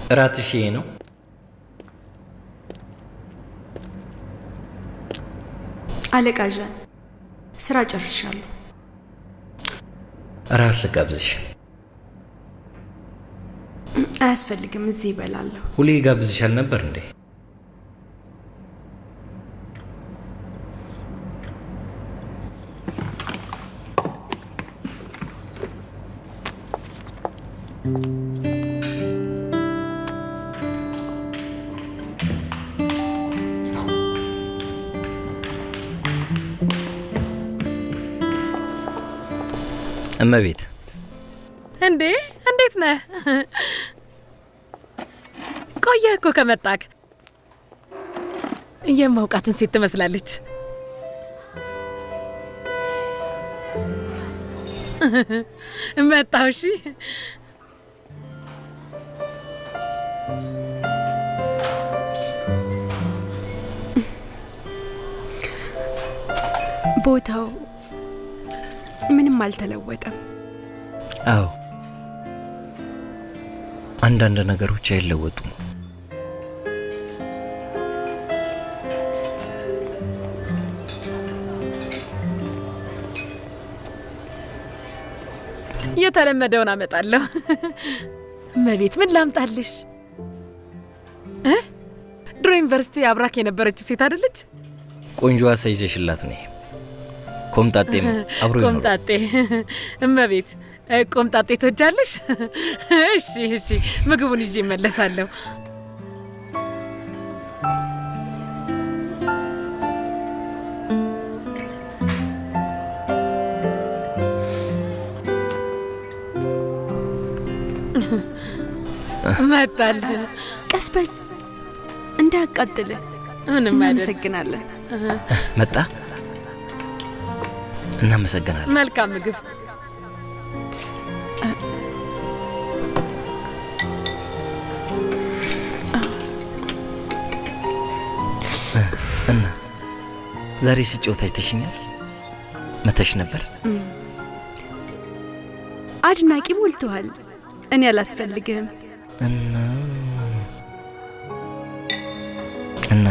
እራትሽ ይሄ ነው? አለቃ ዣን፣ ስራ ጨርሻለሁ። እራት ልጋብዝሽ? አያስፈልግም፣ እዚህ ይበላለሁ። ሁሌ ጋብዝሻል ነበር እንዴ? እመቤት። እንዴ እንዴት ነህ? ቆየህ እኮ ከመጣክ። የማውቃትን ሴት ትመስላለች። መጣሁ። እሺ ቦታው ምንም አልተለወጠም። አዎ፣ አንዳንድ ነገሮች አይለወጡም። የተለመደውን አመጣለሁ። እመቤት፣ ምን ላምጣልሽ? ድሮ ዩኒቨርሲቲ አብራክ የነበረችው ሴት አይደለች? ቆንጆዋ ሳይዘሽላት ነው። ኮምጣጤም አብሮ ይኖር። ኮምጣጤ እመቤት፣ ኮምጣጤ ትወጃለሽ? እሺ እሺ፣ ምግቡን ይዤ እመለሳለሁ። መጣል። ቀስ በል እንዳያቃጥል። ምንም እናመሰግናለን። መጣ። እናመሰግናለን። መልካም ምግብ። እና ዛሬ ስጫወት አይተሽኛል? መተሽ ነበር? አድናቂ ሞልተዋል። እኔ አላስፈልግህም። እና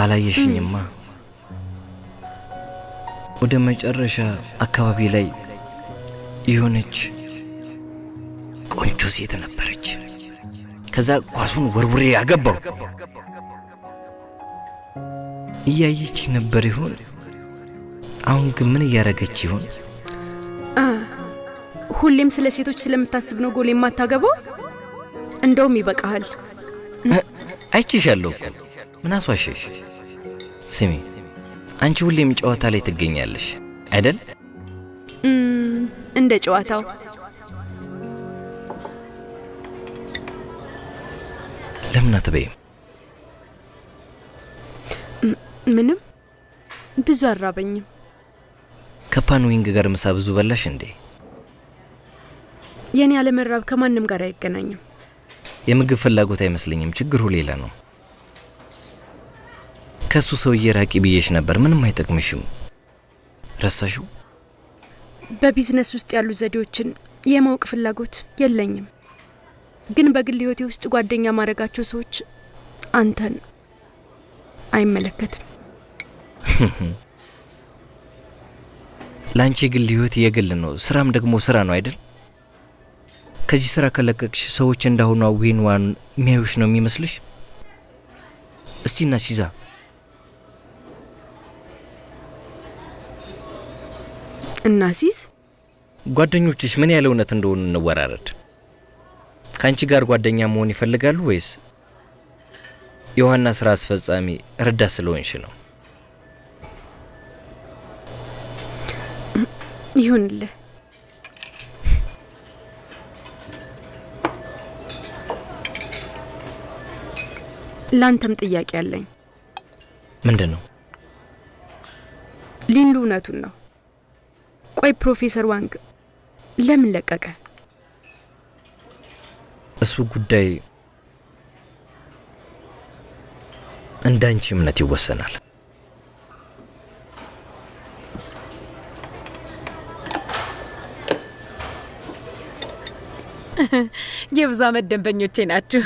አላየሽኝማ። ወደ መጨረሻ አካባቢ ላይ የሆነች ቆንጆ ሴት ነበረች። ከዛ ኳሱን ወርውሬ አገባው። እያየች ነበር ይሆን? አሁን ግን ምን እያደረገች ይሆን? ሁሌም ስለ ሴቶች ስለምታስብ ነው ጎል የማታገባው? እንደውም ይበቃሃል። አይቼሻለሁ እኮ። ምን አስዋሸሽ? ስሚ፣ አንቺ ሁሌም ጨዋታ ላይ ትገኛለሽ አይደል? እንደ ጨዋታው። ለምን አትበይም? ምንም ብዙ አራበኝም። ከፓንዊንግ ጋር ምሳ ብዙ በላሽ እንዴ? የኔ አለመራብ ከማንም ጋር አይገናኝም። የምግብ ፍላጎት አይመስለኝም። ችግሩ ሌላ ነው። ከሱ ሰውዬ ራቂ ብዬሽ ነበር። ምንም አይጠቅምሽም። ረሳሽው? በቢዝነስ ውስጥ ያሉ ዘዴዎችን የማወቅ ፍላጎት የለኝም። ግን በግል ህይወቴ ውስጥ ጓደኛ ማድረጋቸው ሰዎች አንተን አይመለከትም። ላንቺ የግል ህይወት የግል ነው፣ ስራም ደግሞ ስራ ነው አይደል? ከዚህ ስራ ከለቀቅሽ ሰዎች እንዳሁኑ ዊንዋን የሚያዩሽ ነው የሚመስልሽ? እስቲና ሲዛ እና ሲዝ ጓደኞችሽ ምን ያለ እውነት እንደሆኑ እንወራረድ። ከአንቺ ጋር ጓደኛ መሆን ይፈልጋሉ ወይስ የዋና ስራ አስፈጻሚ ረዳት ስለሆንሽ ነው? ይሁንልህ። ላንተም ጥያቄ አለኝ። ምንድን ነው? ሊንሉ እውነቱን ነው። ቆይ ፕሮፌሰር ዋንግ ለምን ለቀቀ? እሱ ጉዳይ እንዳንቺ እምነት ይወሰናል። የብዙ አመት ደንበኞቼ ናችሁ።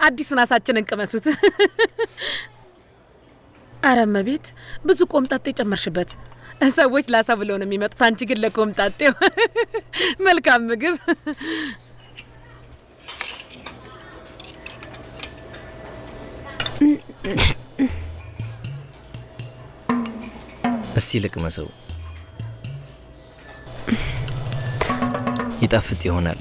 አዲሱን አሳችንን ቅመሱት። አረ እመቤት፣ ብዙ ቆምጣጤ ጨመርሽበት። ሰዎች ላሳ ብለው ነው የሚመጡት፣ አንቺ ግን ለቆምጣጤው። መልካም ምግብ። እስቲ ልቅመሰው፣ ይጣፍጥ ይሆናል።